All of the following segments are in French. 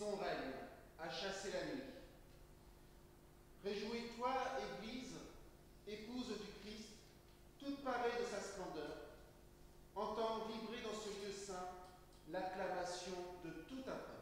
son règne a chassé la nuit. Réjouis-toi, Église, épouse du Christ, toute parée de sa splendeur. Entends vibrer dans ce lieu saint l'acclamation de tout un peuple.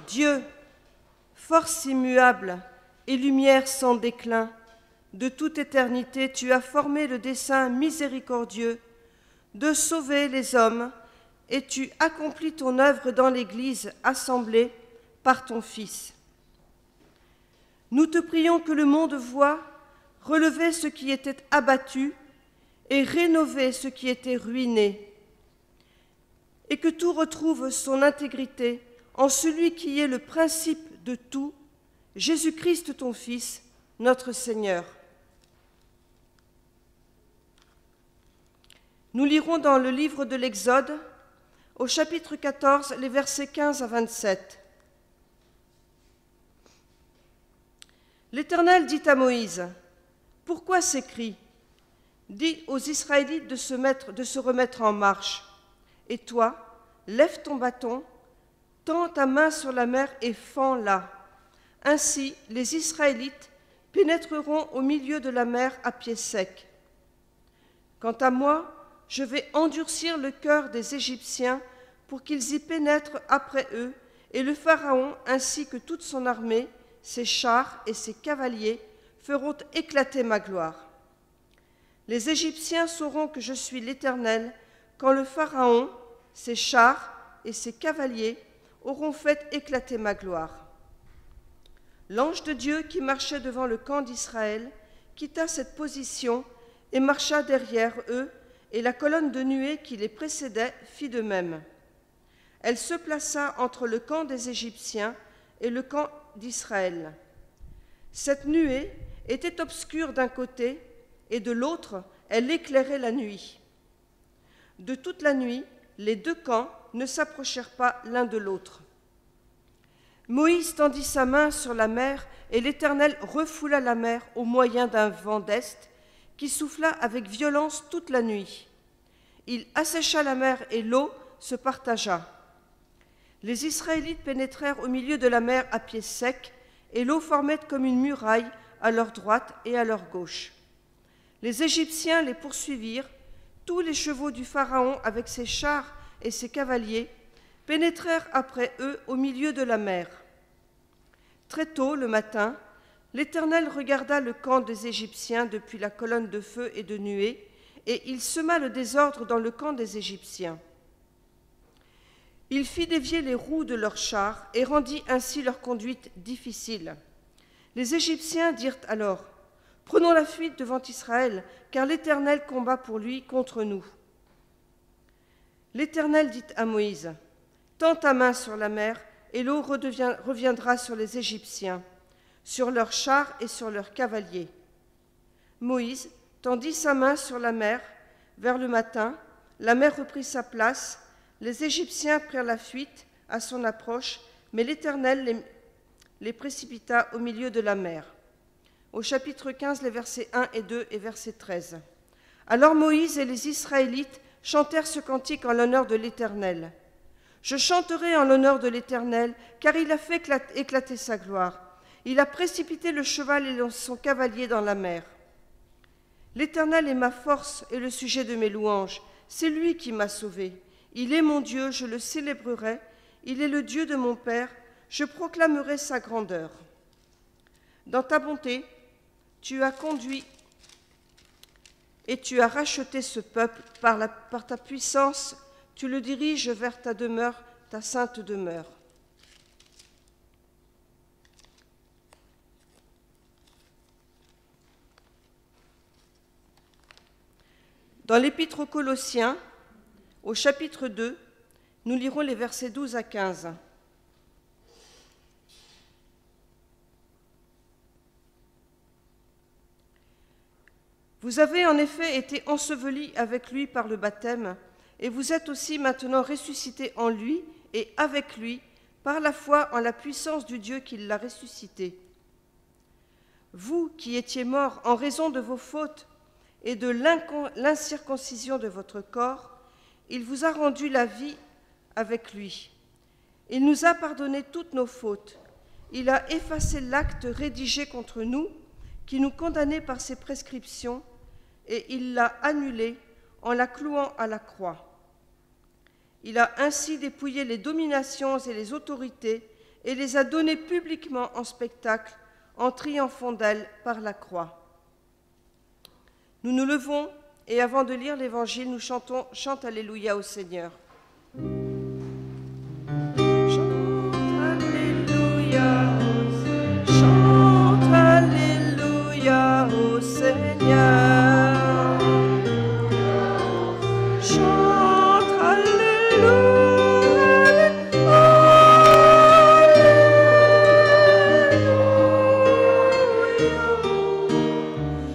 Dieu, force immuable et lumière sans déclin, de toute éternité, tu as formé le dessein miséricordieux de sauver les hommes et tu accomplis ton œuvre dans l'Église assemblée par ton Fils. Nous te prions que le monde voie relever ce qui était abattu et rénover ce qui était ruiné, et que tout retrouve son intégrité en celui qui est le principe de tout, Jésus-Christ ton Fils, notre Seigneur. Nous lirons dans le livre de l'Exode, au chapitre 14, les versets 15 à 27. L'Éternel dit à Moïse, « Pourquoi ces cris ? Dis aux Israélites de se remettre en marche. Et toi, lève ton bâton, tends ta main sur la mer et fends-la. Ainsi, les Israélites pénétreront au milieu de la mer à pied sec. Quant à moi, je vais endurcir le cœur des Égyptiens pour qu'ils y pénètrent après eux, et le Pharaon ainsi que toute son armée, ses chars et ses cavaliers feront éclater ma gloire. Les Égyptiens sauront que je suis l'Éternel quand le Pharaon, ses chars et ses cavaliers auront fait éclater ma gloire. » L'ange de Dieu qui marchait devant le camp d'Israël quitta cette position et marcha derrière eux, et la colonne de nuée qui les précédait fit de même. Elle se plaça entre le camp des Égyptiens et le camp d'Israël. Cette nuée était obscure d'un côté, et de l'autre, elle éclairait la nuit. De toute la nuit, les deux camps ne s'approchèrent pas l'un de l'autre. Moïse tendit sa main sur la mer, et l'Éternel refoula la mer au moyen d'un vent d'est qui souffla avec violence toute la nuit. Il assécha la mer et l'eau se partagea. Les Israélites pénétrèrent au milieu de la mer à pied sec, et l'eau formait comme une muraille à leur droite et à leur gauche. Les Égyptiens les poursuivirent, tous les chevaux du Pharaon avec ses chars et ses cavaliers pénétrèrent après eux au milieu de la mer. Très tôt le matin, l'Éternel regarda le camp des Égyptiens depuis la colonne de feu et de nuée, et il sema le désordre dans le camp des Égyptiens. Il fit dévier les roues de leurs chars et rendit ainsi leur conduite difficile. Les Égyptiens dirent alors : « Prenons la fuite devant Israël, car l'Éternel combat pour lui contre nous. » L'Éternel dit à Moïse : « Tends ta main sur la mer, et l'eau reviendra sur les Égyptiens, sur leurs chars et sur leurs cavaliers. » Moïse tendit sa main sur la mer. Vers le matin, la mer reprit sa place. Les Égyptiens prirent la fuite à son approche, mais l'Éternel les précipita au milieu de la mer. Au chapitre 15, les versets 1 et 2 et verset 13. Alors Moïse et les Israélites chantèrent ce cantique en l'honneur de l'Éternel. « Je chanterai en l'honneur de l'Éternel, car il a fait éclater sa gloire. Il a précipité le cheval et son cavalier dans la mer. L'Éternel est ma force et le sujet de mes louanges. C'est lui qui m'a sauvé. Il est mon Dieu, je le célébrerai. Il est le Dieu de mon Père, je proclamerai sa grandeur. Dans ta bonté, tu as conduit et tu as racheté ce peuple par ta puissance, tu le diriges vers ta demeure, ta sainte demeure. » Dans l'Épître aux Colossiens, au chapitre 2, nous lirons les versets 12 à 15. Vous avez en effet été ensevelis avec lui par le baptême, et vous êtes aussi maintenant ressuscités en lui et avec lui par la foi en la puissance du Dieu qui l'a ressuscité. Vous qui étiez morts en raison de vos fautes et de l'incirconcision de votre corps, il vous a rendu la vie avec lui. Il nous a pardonné toutes nos fautes. Il a effacé l'acte rédigé contre nous, qui nous condamnait par ses prescriptions, et il l'a annulé en la clouant à la croix. Il a ainsi dépouillé les dominations et les autorités et les a données publiquement en spectacle, en triomphant d'elles par la croix. Nous nous levons et avant de lire l'Évangile, nous chante Alléluia au Seigneur. Chante Alléluia au Seigneur. Chante Alléluia.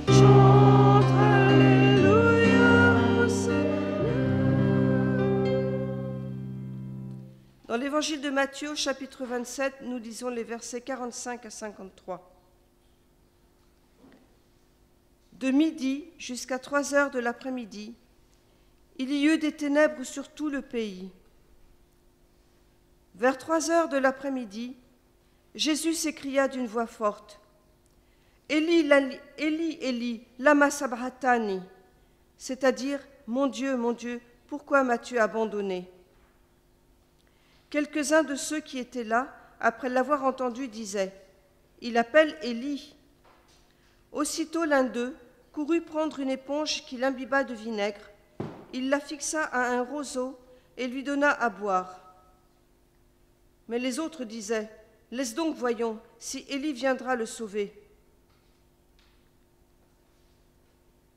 Chante Alléluia au Seigneur. Dans l'Évangile de Matthieu, chapitre 27, nous lisons les versets 45 à 53. De midi jusqu'à 3 heures de l'après-midi, il y eut des ténèbres sur tout le pays. Vers 3 heures de l'après-midi, Jésus s'écria d'une voix forte : « Élie, Élie, Élie, lama sabachthani » c'est-à-dire « Mon Dieu, pourquoi m'as-tu abandonné ?» Quelques-uns de ceux qui étaient là, après l'avoir entendu, disaient : « Il appelle Élie. » Aussitôt l'un d'eux courut prendre une éponge qu'il imbiba de vinaigre. Il la fixa à un roseau et lui donna à boire. Mais les autres disaient : « Laisse donc, voyons, si Élie viendra le sauver. »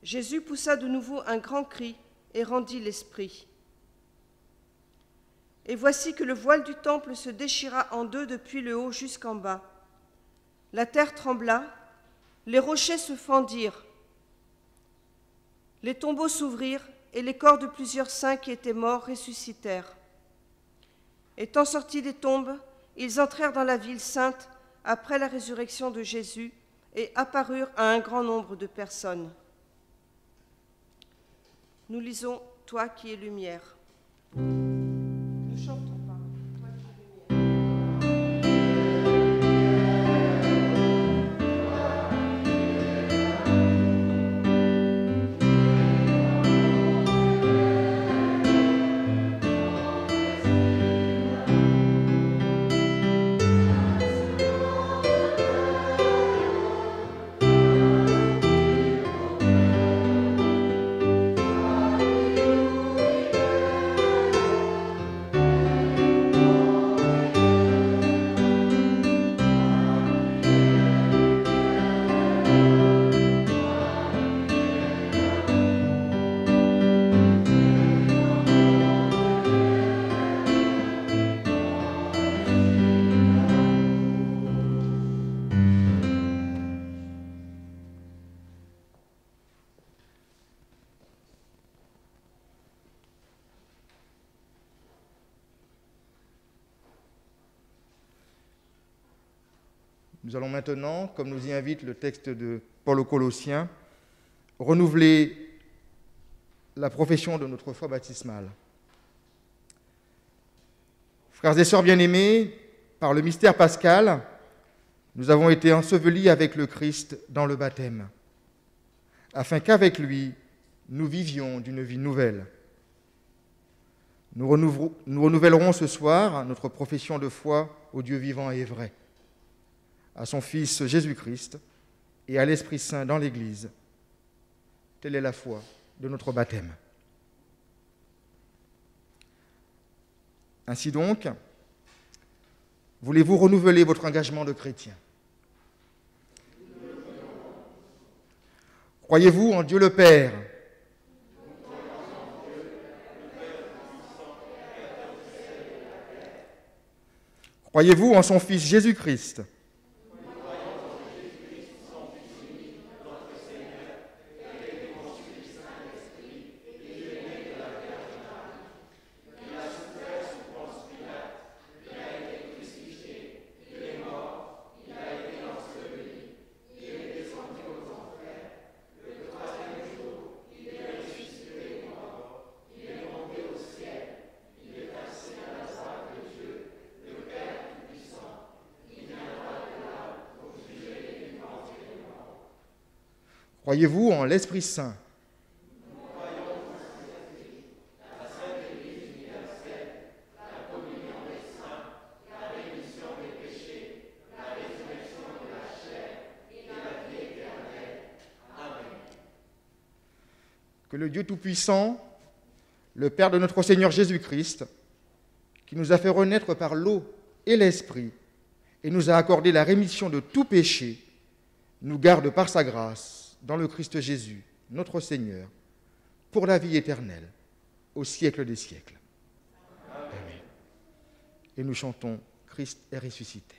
Jésus poussa de nouveau un grand cri et rendit l'esprit. Et voici que le voile du temple se déchira en deux depuis le haut jusqu'en bas. La terre trembla, les rochers se fendirent, les tombeaux s'ouvrirent et les corps de plusieurs saints qui étaient morts ressuscitèrent. Étant sortis des tombes, ils entrèrent dans la ville sainte après la résurrection de Jésus et apparurent à un grand nombre de personnes. Nous lisons « Toi qui es lumière ». Nous chantons par « Toi qui es lumière ». Nous allons maintenant, comme nous y invite le texte de Paul aux Colossiens, renouveler la profession de notre foi baptismale. Frères et sœurs bien-aimés, par le mystère pascal, nous avons été ensevelis avec le Christ dans le baptême, afin qu'avec lui, nous vivions d'une vie nouvelle. Nous renouvellerons ce soir notre profession de foi au Dieu vivant et vrai, à son Fils Jésus-Christ et à l'Esprit Saint dans l'Église. Telle est la foi de notre baptême. Ainsi donc, voulez-vous renouveler votre engagement de chrétien? Croyez-vous en Dieu le Père? Croyez-vous en son Fils Jésus-Christ? Croyez-vous en l'Esprit Saint? Que le Dieu Tout-Puissant, le Père de notre Seigneur Jésus-Christ, qui nous a fait renaître par l'eau et l'Esprit, et nous a accordé la rémission de tout péché, nous garde par sa grâce dans le Christ Jésus, notre Seigneur, pour la vie éternelle, au siècle des siècles. Amen. Et nous chantons « Christ est ressuscité ».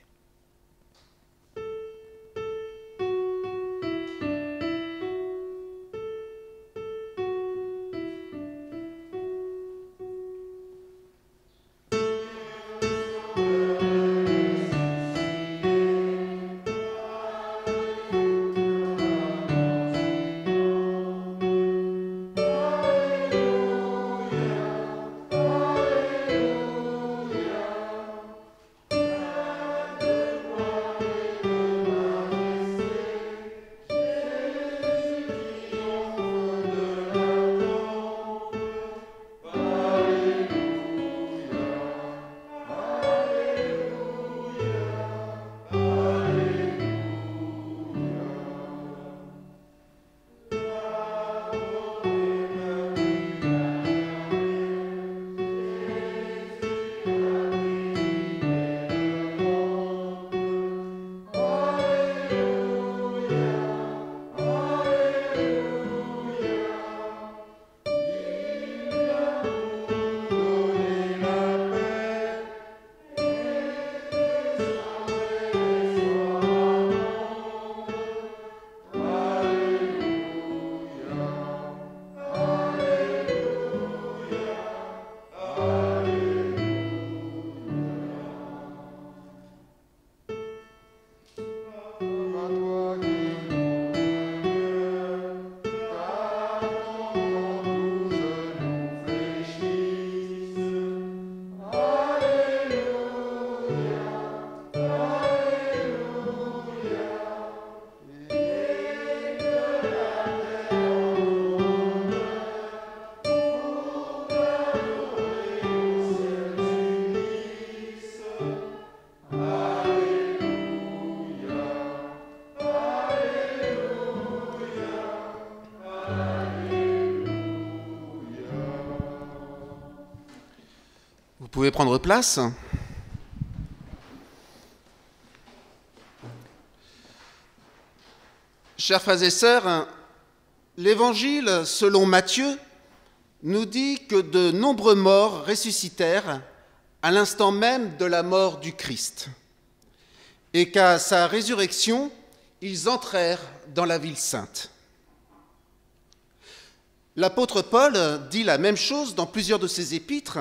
Vous pouvez prendre place. Chers frères et sœurs, l'Évangile selon Matthieu nous dit que de nombreux morts ressuscitèrent à l'instant même de la mort du Christ et qu'à sa résurrection, ils entrèrent dans la ville sainte. L'apôtre Paul dit la même chose dans plusieurs de ses épîtres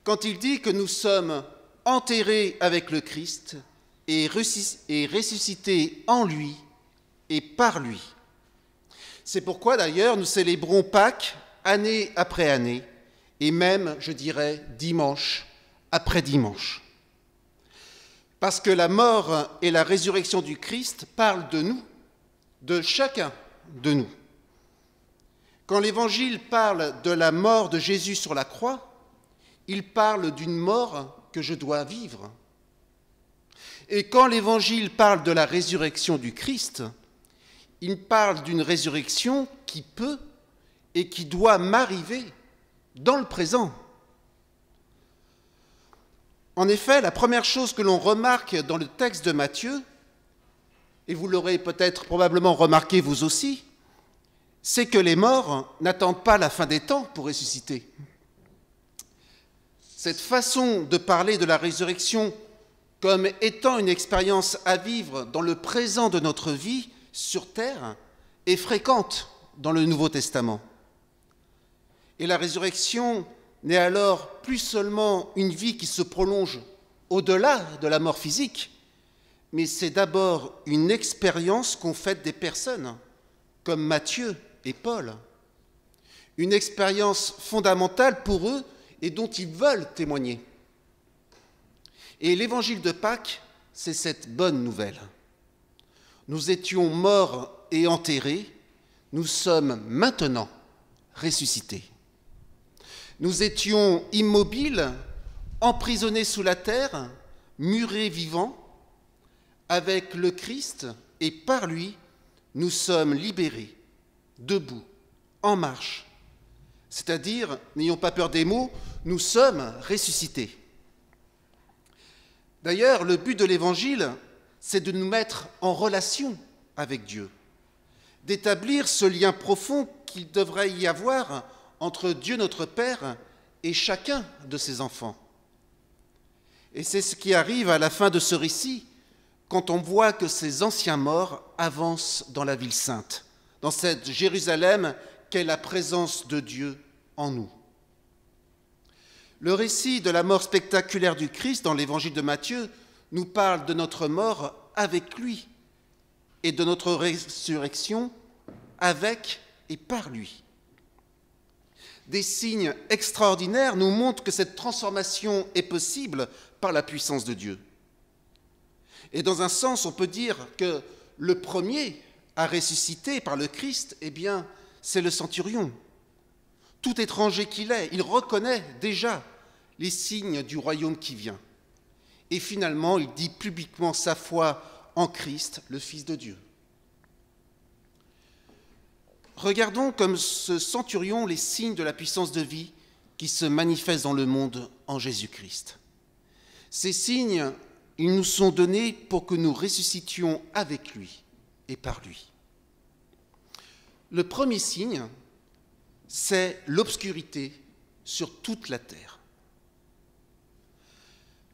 quand il dit que nous sommes enterrés avec le Christ et ressuscité en lui et par lui. C'est pourquoi d'ailleurs nous célébrons Pâques année après année, et même, je dirais, dimanche après dimanche. Parce que la mort et la résurrection du Christ parlent de nous, de chacun de nous. Quand l'Évangile parle de la mort de Jésus sur la croix, il parle d'une mort que je dois vivre. Et quand l'Évangile parle de la résurrection du Christ, il parle d'une résurrection qui peut et qui doit m'arriver dans le présent. En effet, la première chose que l'on remarque dans le texte de Matthieu, et vous l'aurez peut-être probablement remarqué vous aussi, c'est que les morts n'attendent pas la fin des temps pour ressusciter. Cette façon de parler de la résurrection comme étant une expérience à vivre dans le présent de notre vie sur terre est fréquente dans le Nouveau Testament. Et la résurrection n'est alors plus seulement une vie qui se prolonge au-delà de la mort physique, mais c'est d'abord une expérience qu'ont faite des personnes comme Matthieu et Paul. Une expérience fondamentale pour eux et dont ils veulent témoigner. Et l'évangile de Pâques, c'est cette bonne nouvelle. Nous étions morts et enterrés, nous sommes maintenant ressuscités. Nous étions immobiles, emprisonnés sous la terre, murés vivants. Avec le Christ et par lui, nous sommes libérés, debout, en marche. C'est-à-dire, n'ayons pas peur des mots, nous sommes ressuscités. D'ailleurs, le but de l'Évangile, c'est de nous mettre en relation avec Dieu, d'établir ce lien profond qu'il devrait y avoir entre Dieu notre Père et chacun de ses enfants. Et c'est ce qui arrive à la fin de ce récit, quand on voit que ces anciens morts avancent dans la ville sainte, dans cette Jérusalem qu'est la présence de Dieu en nous. Le récit de la mort spectaculaire du Christ dans l'évangile de Matthieu nous parle de notre mort avec lui et de notre résurrection avec et par lui. Des signes extraordinaires nous montrent que cette transformation est possible par la puissance de Dieu. Et dans un sens, on peut dire que le premier à ressusciter par le Christ, eh bien, c'est le centurion. Tout étranger qu'il est, il reconnaît déjà les signes du royaume qui vient. Et finalement, il dit publiquement sa foi en Christ, le Fils de Dieu. Regardons comme ce centurion les signes de la puissance de vie qui se manifestent dans le monde en Jésus-Christ. Ces signes, ils nous sont donnés pour que nous ressuscitions avec lui et par lui. Le premier signe, c'est l'obscurité sur toute la terre.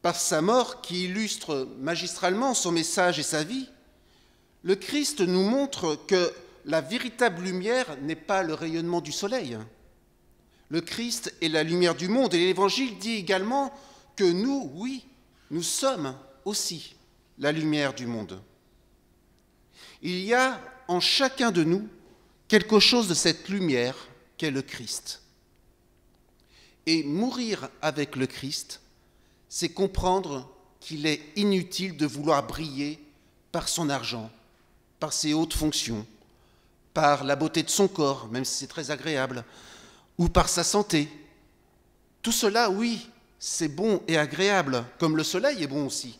Par sa mort, qui illustre magistralement son message et sa vie, le Christ nous montre que la véritable lumière n'est pas le rayonnement du soleil. Le Christ est la lumière du monde et l'Évangile dit également que nous, oui, nous sommes aussi la lumière du monde. Il y a en chacun de nous quelque chose de cette lumière qu'est le Christ. Et mourir avec le Christ, c'est comprendre qu'il est inutile de vouloir briller par son argent, par ses hautes fonctions, par la beauté de son corps, même si c'est très agréable, ou par sa santé. Tout cela, oui, c'est bon et agréable, comme le soleil est bon aussi.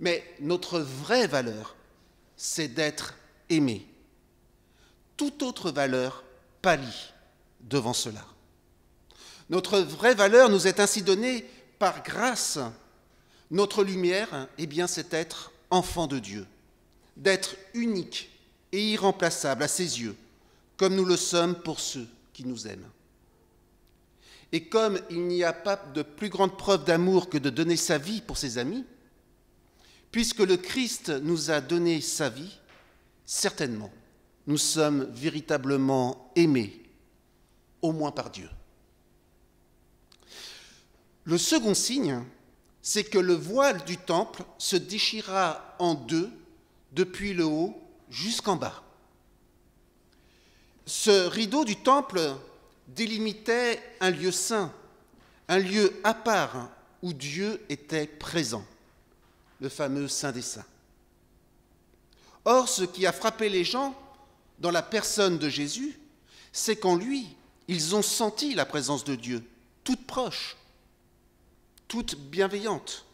Mais notre vraie valeur, c'est d'être aimé. Toute autre valeur pâlit devant cela. Notre vraie valeur nous est ainsi donnée par grâce. Notre lumière, eh bien, c'est être enfant de Dieu, d'être unique et irremplaçable à ses yeux, comme nous le sommes pour ceux qui nous aiment. Et comme il n'y a pas de plus grande preuve d'amour que de donner sa vie pour ses amis, puisque le Christ nous a donné sa vie, certainement, nous sommes véritablement aimés, au moins par Dieu. Le second signe, c'est que le voile du temple se déchira en deux depuis le haut jusqu'en bas. Ce rideau du temple délimitait un lieu saint, un lieu à part où Dieu était présent, le fameux Saint des Saints. Or, ce qui a frappé les gens dans la personne de Jésus, c'est qu'en lui, ils ont senti la présence de Dieu, toute proche, toute bienveillante.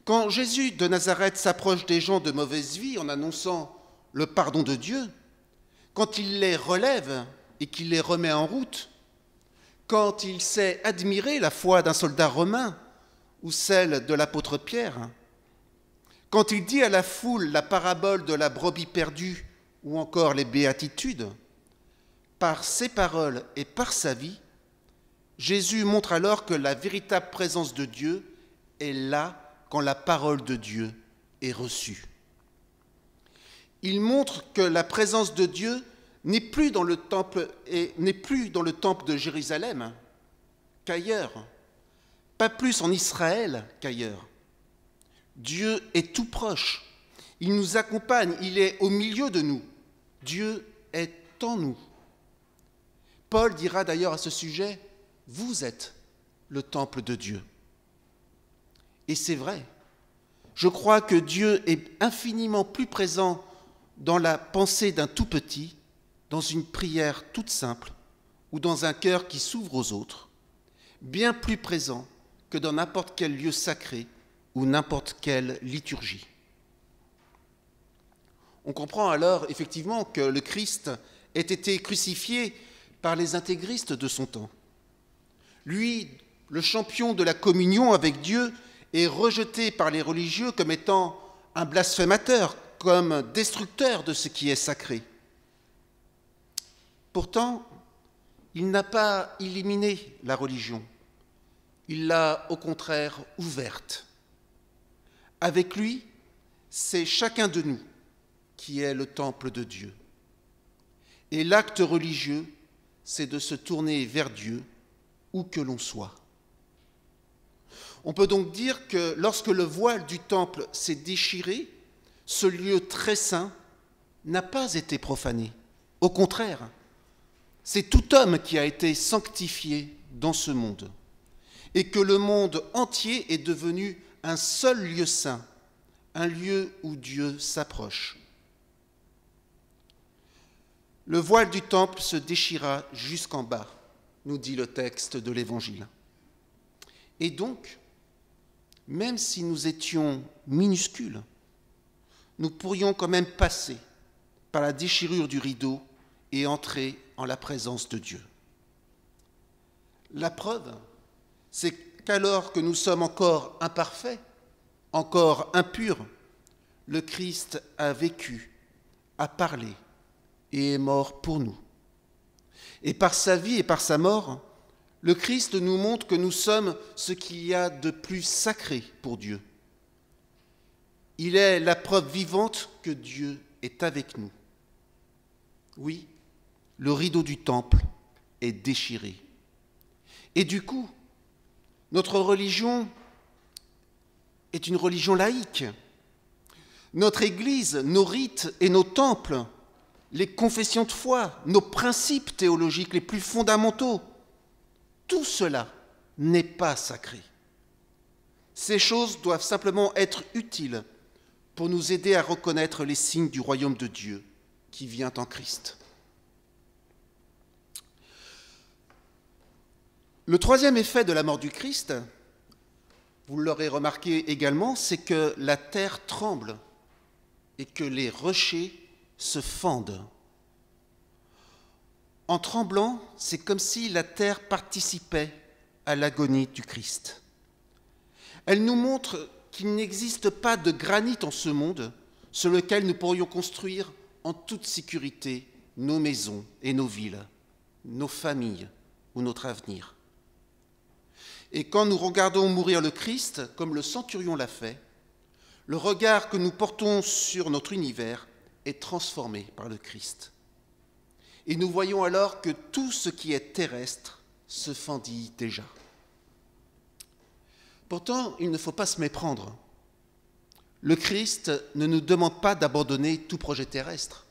Quand Jésus de Nazareth s'approche des gens de mauvaise vie en annonçant le pardon de Dieu, quand il les relève et qu'il les remet en route, quand il sait admirer la foi d'un soldat romain ou celle de l'apôtre Pierre, quand il dit à la foule la parabole de la brebis perdue ou encore les béatitudes, par ses paroles et par sa vie, Jésus montre alors que la véritable présence de Dieu est là quand la parole de Dieu est reçue. Il montre que la présence de Dieu n'est plus dans le temple de Jérusalem qu'ailleurs, pas plus en Israël qu'ailleurs. Dieu est tout proche, il nous accompagne, il est au milieu de nous. Dieu est en nous. Paul dira d'ailleurs à ce sujet, « Vous êtes le temple de Dieu ». Et c'est vrai, je crois que Dieu est infiniment plus présent dans la pensée d'un tout petit, dans une prière toute simple ou dans un cœur qui s'ouvre aux autres, bien plus présent que dans n'importe quel lieu sacré ou n'importe quelle liturgie. On comprend alors effectivement que le Christ ait été crucifié par les intégristes de son temps. Lui, le champion de la communion avec Dieu, est rejeté par les religieux comme étant un blasphémateur, comme destructeur de ce qui est sacré. Pourtant, il n'a pas éliminé la religion, il l'a au contraire ouverte. Avec lui, c'est chacun de nous qui est le temple de Dieu. Et l'acte religieux, c'est de se tourner vers Dieu où que l'on soit. On peut donc dire que lorsque le voile du temple s'est déchiré, ce lieu très saint n'a pas été profané. Au contraire, c'est tout homme qui a été sanctifié dans ce monde et que le monde entier est devenu un seul lieu saint, un lieu où Dieu s'approche. Le voile du temple se déchira jusqu'en bas, nous dit le texte de l'Évangile. Et donc, même si nous étions minuscules, nous pourrions quand même passer par la déchirure du rideau et entrer en la présence de Dieu. La preuve, c'est qu'alors que nous sommes encore imparfaits, encore impurs, le Christ a vécu, a parlé et est mort pour nous. Et par sa vie et par sa mort, le Christ nous montre que nous sommes ce qu'il y a de plus sacré pour Dieu. Il est la preuve vivante que Dieu est avec nous. Oui, le rideau du temple est déchiré. Et du coup, notre religion est une religion laïque. Notre Église, nos rites et nos temples, les confessions de foi, nos principes théologiques les plus fondamentaux, tout cela n'est pas sacré. Ces choses doivent simplement être utiles pour nous aider à reconnaître les signes du royaume de Dieu qui vient en Christ. Le troisième effet de la mort du Christ, vous l'aurez remarqué également, c'est que la terre tremble et que les rochers se fendent. En tremblant, c'est comme si la terre participait à l'agonie du Christ. Elle nous montre qu'il n'existe pas de granit en ce monde sur lequel nous pourrions construire en toute sécurité nos maisons et nos villes, nos familles ou notre avenir. Et quand nous regardons mourir le Christ, comme le centurion l'a fait, le regard que nous portons sur notre univers est transformé par le Christ. Et nous voyons alors que tout ce qui est terrestre se fendit déjà. Pourtant, il ne faut pas se méprendre. Le Christ ne nous demande pas d'abandonner tout projet terrestre.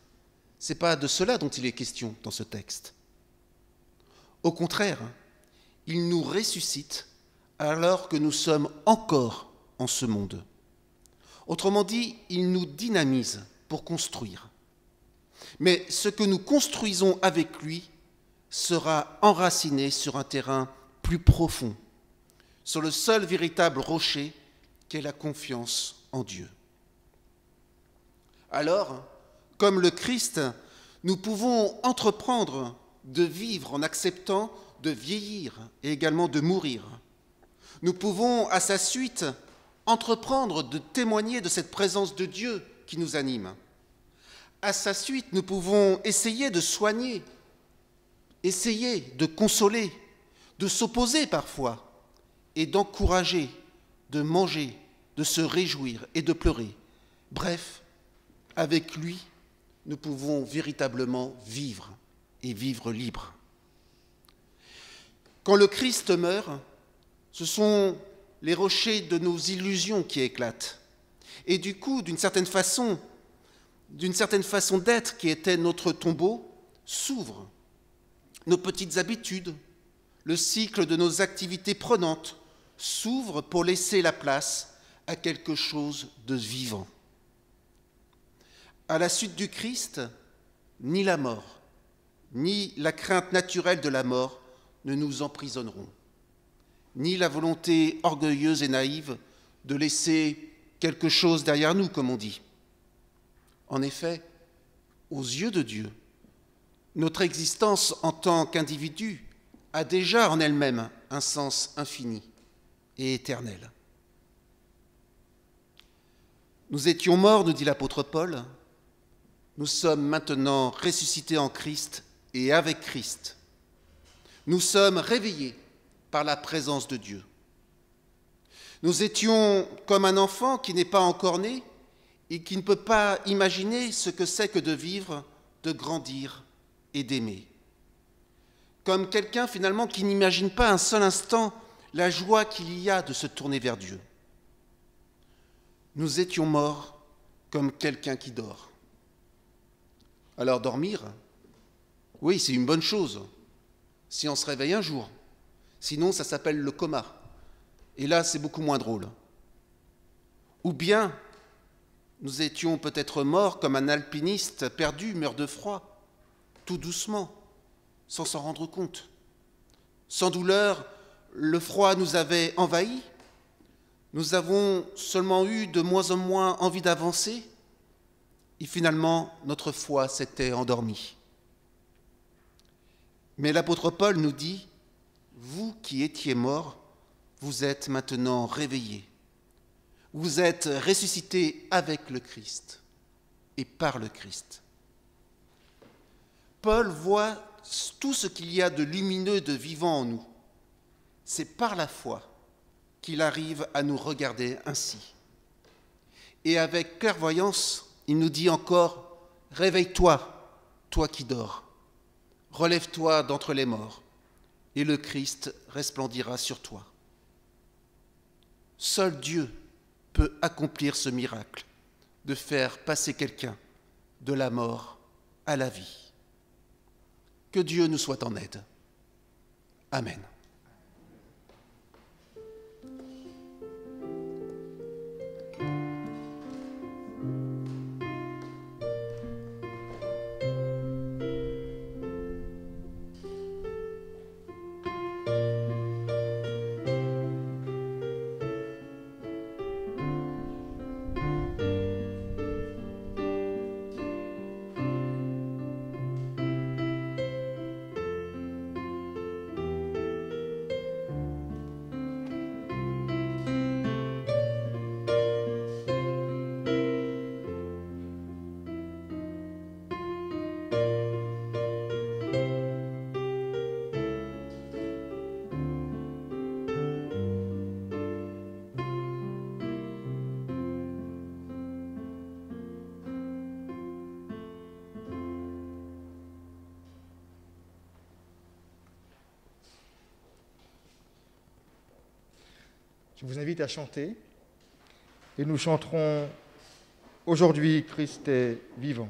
Ce n'est pas de cela dont il est question dans ce texte. Au contraire, il nous ressuscite alors que nous sommes encore en ce monde. Autrement dit, il nous dynamise pour construire. Mais ce que nous construisons avec lui sera enraciné sur un terrain plus profond, sur le seul véritable rocher qu'est la confiance en Dieu. Alors, comme le Christ, nous pouvons entreprendre de vivre en acceptant de vieillir et également de mourir. Nous pouvons, à sa suite, entreprendre de témoigner de cette présence de Dieu qui nous anime. À sa suite, nous pouvons essayer de soigner, essayer de consoler, de s'opposer parfois, et d'encourager, de manger, de se réjouir et de pleurer. Bref, avec lui, nous pouvons véritablement vivre et vivre libre. Quand le Christ meurt, ce sont les rochers de nos illusions qui éclatent. Et du coup, d'une certaine façon d'être qui était notre tombeau, s'ouvrent. Nos petites habitudes, le cycle de nos activités prenantes s'ouvre pour laisser la place à quelque chose de vivant. À la suite du Christ, ni la mort, ni la crainte naturelle de la mort ne nous emprisonneront, ni la volonté orgueilleuse et naïve de laisser quelque chose derrière nous, comme on dit. En effet, aux yeux de Dieu, notre existence en tant qu'individu a déjà en elle-même un sens infini et éternel. Nous étions morts, nous dit l'apôtre Paul, nous sommes maintenant ressuscités en Christ et avec Christ. Nous sommes réveillés par la présence de Dieu. Nous étions comme un enfant qui n'est pas encore né et qui ne peut pas imaginer ce que c'est que de vivre, de grandir et d'aimer. Comme quelqu'un finalement qui n'imagine pas un seul instant la joie qu'il y a de se tourner vers Dieu. Nous étions morts comme quelqu'un qui dort. Alors dormir, oui, c'est une bonne chose, si on se réveille un jour. Sinon, ça s'appelle le coma. Et là, c'est beaucoup moins drôle. Ou bien, nous étions peut-être morts comme un alpiniste perdu meurt de froid, tout doucement, sans s'en rendre compte. Sans douleur, le froid nous avait envahis. Nous avons seulement eu de moins en moins envie d'avancer. Et finalement, notre foi s'était endormie. Mais l'apôtre Paul nous dit, « Vous qui étiez morts, vous êtes maintenant réveillés. Vous êtes ressuscités avec le Christ et par le Christ. » Paul voit tout ce qu'il y a de lumineux, de vivant en nous. C'est par la foi qu'il arrive à nous regarder ainsi. Et avec clairvoyance, il nous dit encore, « Réveille-toi, toi qui dors. Relève-toi d'entre les morts, et le Christ resplendira sur toi. » Seul Dieu peut accomplir ce miracle, de faire passer quelqu'un de la mort à la vie. Que Dieu nous soit en aide. Amen. Je vous invite à chanter et nous chanterons aujourd'hui Christ est vivant.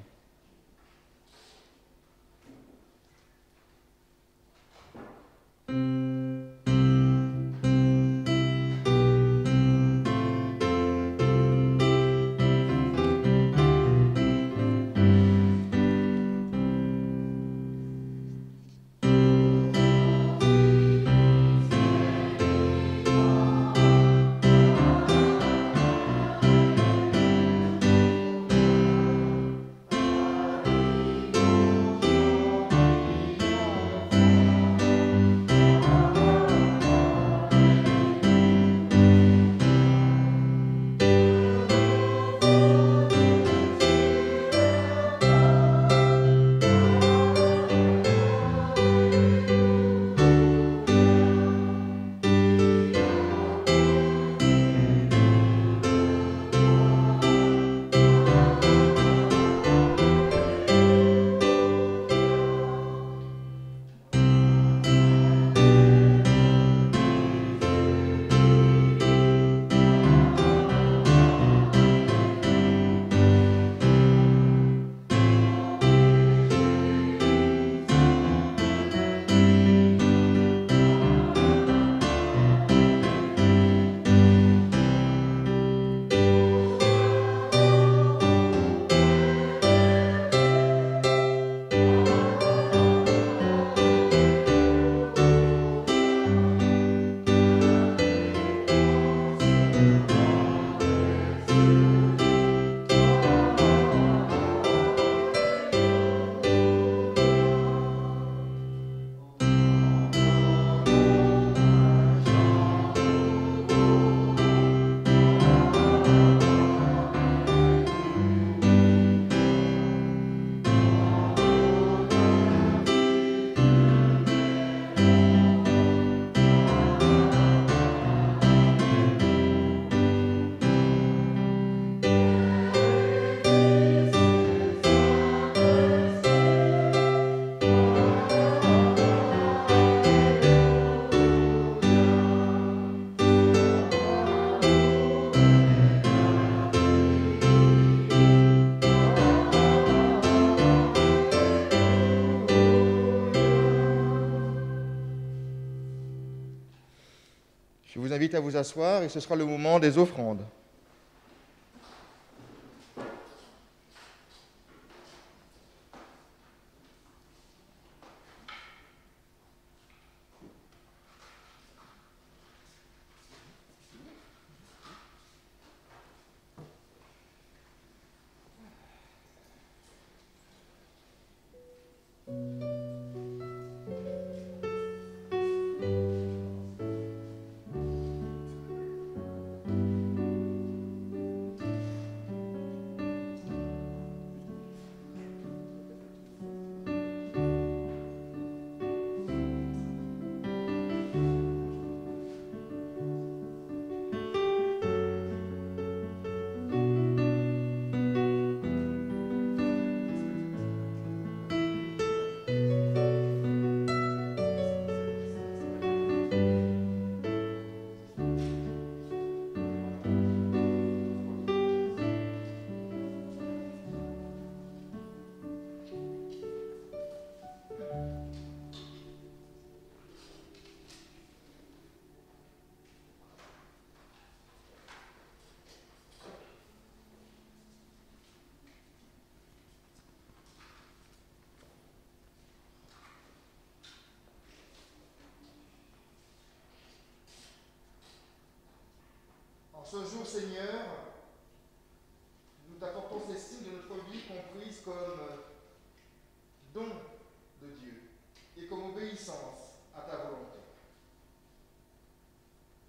Je vous invite à vous asseoir et ce sera le moment des offrandes. En ce jour, Seigneur, nous t'apportons ces signes de notre vie comprise comme don de Dieu et comme obéissance à ta volonté.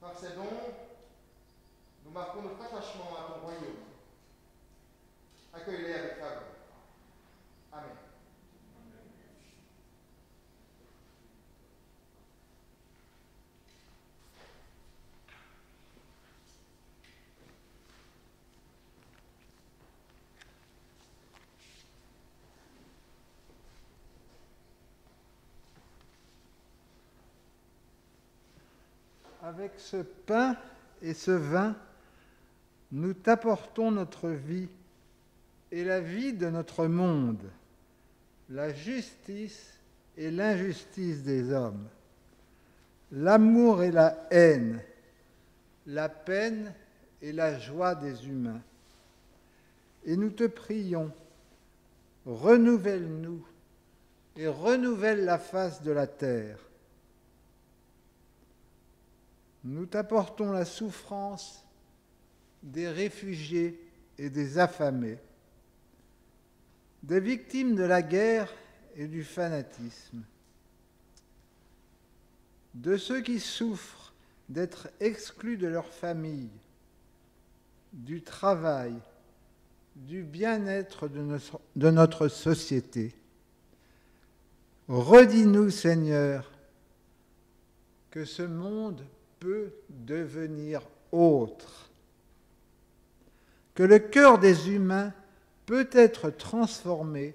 Par ces dons, nous marquons notre attachement à ton royaume. Accueille-les avec faveur. Amen. Avec ce pain et ce vin, nous t'apportons notre vie et la vie de notre monde, la justice et l'injustice des hommes, l'amour et la haine, la peine et la joie des humains. Et nous te prions, renouvelle-nous et renouvelle la face de la terre. Nous t'apportons la souffrance des réfugiés et des affamés, des victimes de la guerre et du fanatisme, de ceux qui souffrent d'être exclus de leur famille, du travail, du bien-être de notre société. Redis-nous, Seigneur, que ce monde peut devenir autre, que le cœur des humains peut être transformé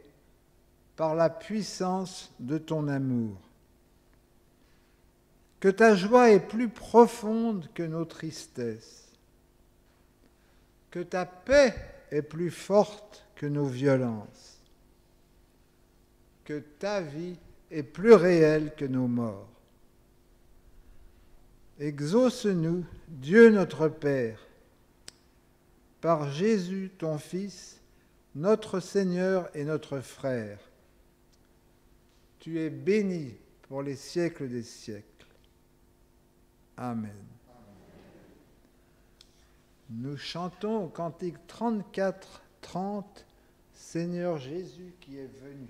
par la puissance de ton amour, que ta joie est plus profonde que nos tristesses, que ta paix est plus forte que nos violences, que ta vie est plus réelle que nos morts. Exauce-nous, Dieu notre Père, par Jésus ton Fils, notre Seigneur et notre Frère. Tu es béni pour les siècles des siècles. Amen. Nous chantons au cantique 34-30, Seigneur Jésus qui est venu.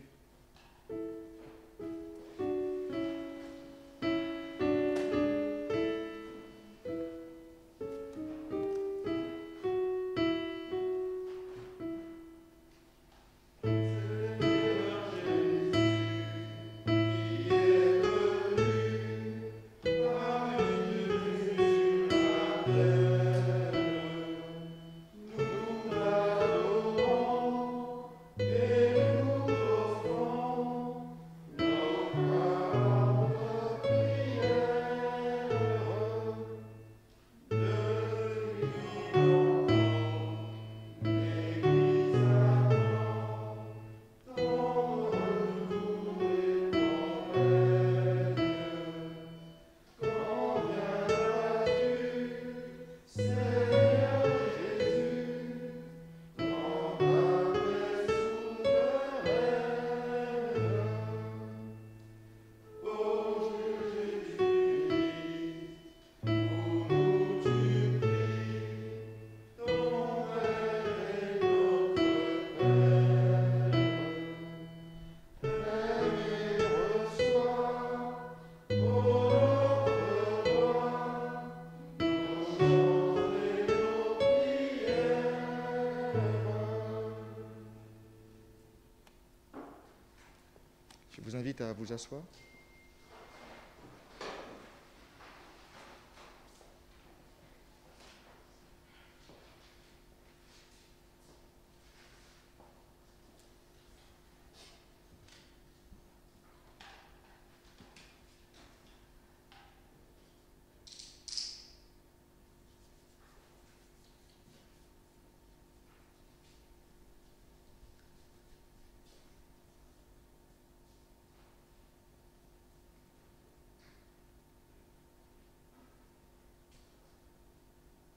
Je vous invite à vous asseoir.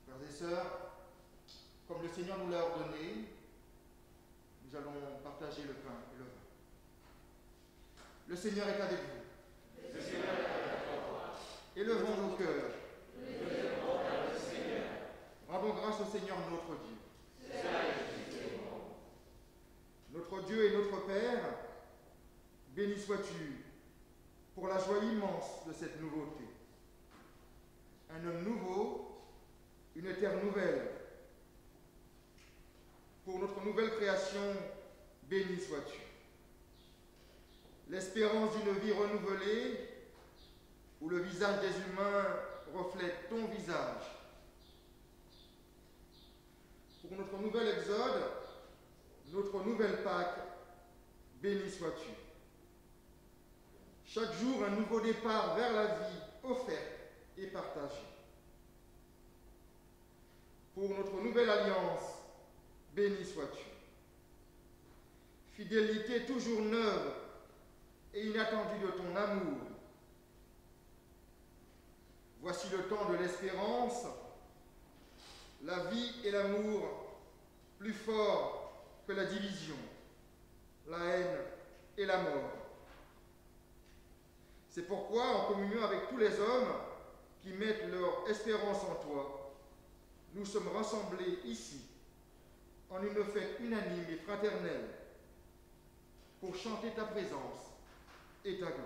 Frères et sœurs, comme le Seigneur nous l'a ordonné, nous allons partager le pain et le vin. Le Seigneur est avec vous. Le Seigneur est avec toi. Élevons nos cœurs. Rendons grâce au Seigneur notre Dieu. Notre Dieu et notre Père, béni sois-tu pour la joie immense de cette nouveauté. Un homme nouveau, une terre nouvelle. Pour notre nouvelle création, béni sois-tu. L'espérance d'une vie renouvelée, où le visage des humains reflète ton visage. Pour notre nouvel exode, notre nouvelle Pâque, béni sois-tu. Chaque jour, un nouveau départ vers la vie offerte et partagée. pour notre nouvelle alliance, béni sois-tu. Fidélité toujours neuve et inattendue de ton amour. Voici le temps de l'espérance, la vie et l'amour plus forts que la division, la haine et la mort. C'est pourquoi, en communion avec tous les hommes qui mettent leur espérance en toi, nous sommes rassemblés ici, en une fête unanime et fraternelle, pour chanter ta présence et ta gloire.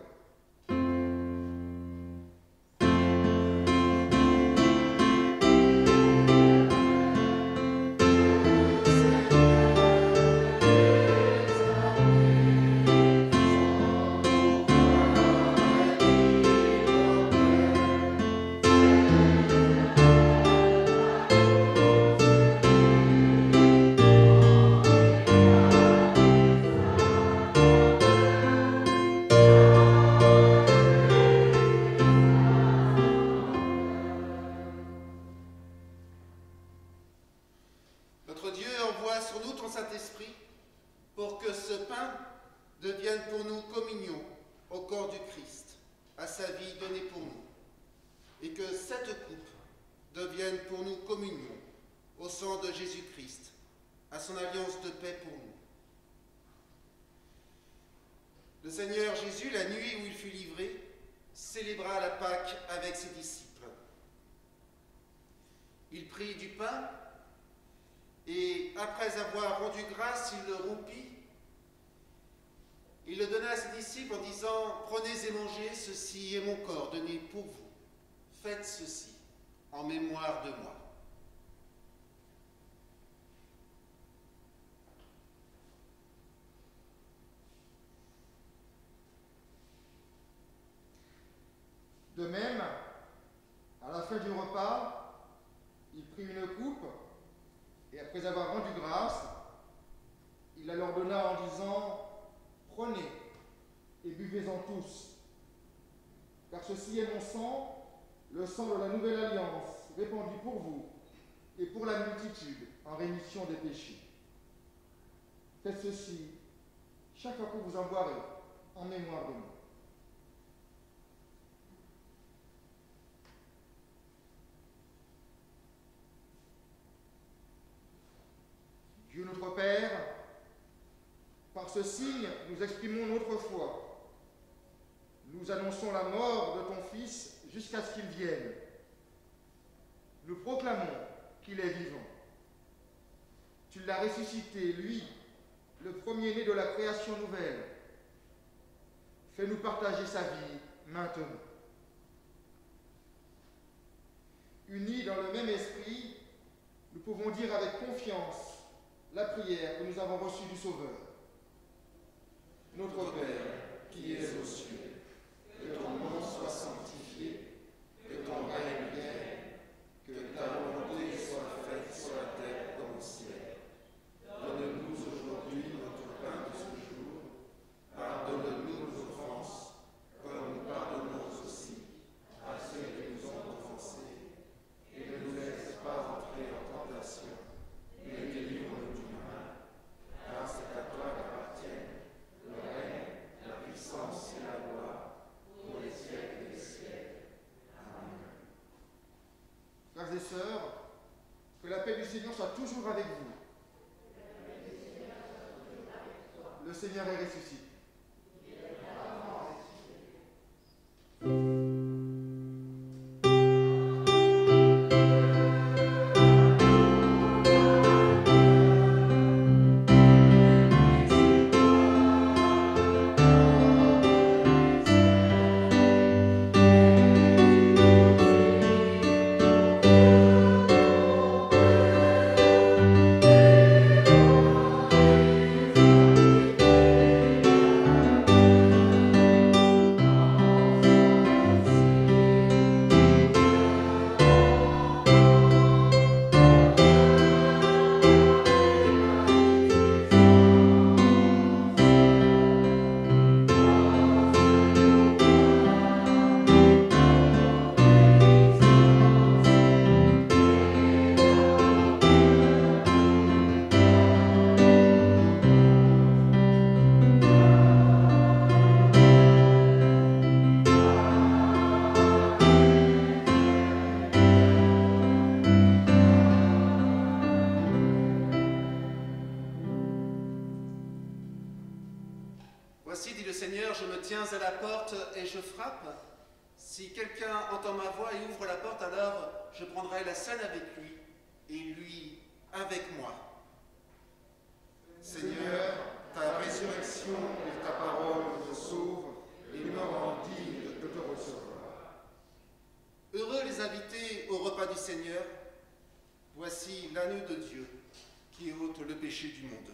Notre Dieu, envoie sur nous ton Saint-Esprit pour que ce pain devienne pour nous communion au corps du Christ, à sa vie donnée pour nous, et que cette coupe devienne pour nous communion au sang de Jésus-Christ, à son alliance de paix pour nous. Le Seigneur Jésus, la nuit où il fut livré, célébra la Pâque avec ses disciples. Il prit du pain et, après avoir rendu grâce, il le rompit. Il le donna à ses disciples en disant « Prenez et mangez, ceci est mon corps donné pour vous. Faites ceci en mémoire de moi. » De même, à la fin du repas, il prit une coupe et après avoir rendu grâce, il la leur donna en disant « Prenez et buvez-en tous, car ceci est mon sang, le sang de la nouvelle alliance, répandu pour vous et pour la multitude en rémission des péchés. Faites ceci chaque fois que vous en boirez, en mémoire de moi. » Dieu notre Père, par ce signe, nous exprimons notre foi. Nous annonçons la mort de ton Fils jusqu'à ce qu'il vienne. Nous proclamons qu'il est vivant. Tu l'as ressuscité, lui, le premier-né de la création nouvelle. Fais-nous partager sa vie maintenant. Unis dans le même esprit, nous pouvons dire avec confiance la prière que nous avons reçue du Sauveur. Notre Père, qui es aux cieux, que ton nom soit sanctifié, que ton règne vienne, que ta volonté soit faite sur la terre comme au ciel. Donne-nous aujourd'hui notre pain de ce jour. Pardonne-nous nos offenses, comme nous pardonnons aussi à ceux qui nous ont offensés. Et ne nous laisse pas entrer en tentation, mais délivre-nous du mal, car c'est à toi qu'appartiennent le règne, la puissance et la gloire, pour les siècles des siècles. Amen. Frères et sœurs, que la paix du Seigneur soit toujours avec vous. Le Seigneur est ressuscité. porte et je frappe. Si quelqu'un entend ma voix et ouvre la porte, alors je prendrai la scène avec lui et lui avec moi. Seigneur, ta résurrection et ta parole me sauvent et me rendent digne de te recevoir. Heureux les invités au repas du Seigneur. Voici l'agneau de Dieu qui ôte le péché du monde.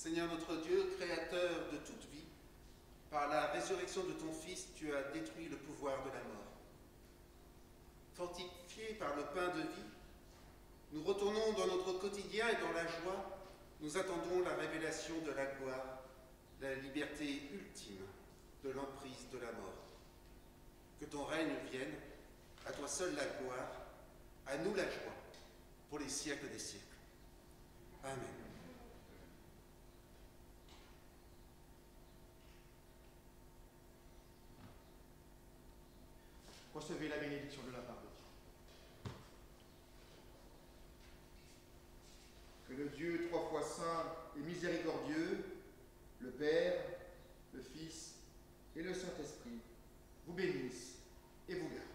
Seigneur notre Dieu, créateur de toute vie, par la résurrection de ton Fils, tu as détruit le pouvoir de la mort. Fortifiés par le pain de vie, nous retournons dans notre quotidien et dans la joie, nous attendons la révélation de la gloire, la liberté ultime de l'emprise de la mort. Que ton règne vienne, à toi seul la gloire, à nous la joie, pour les siècles des siècles. Amen. Recevez la bénédiction de la part de Dieu. Que le Dieu trois fois saint et miséricordieux, le Père, le Fils et le Saint-Esprit, vous bénisse et vous garde.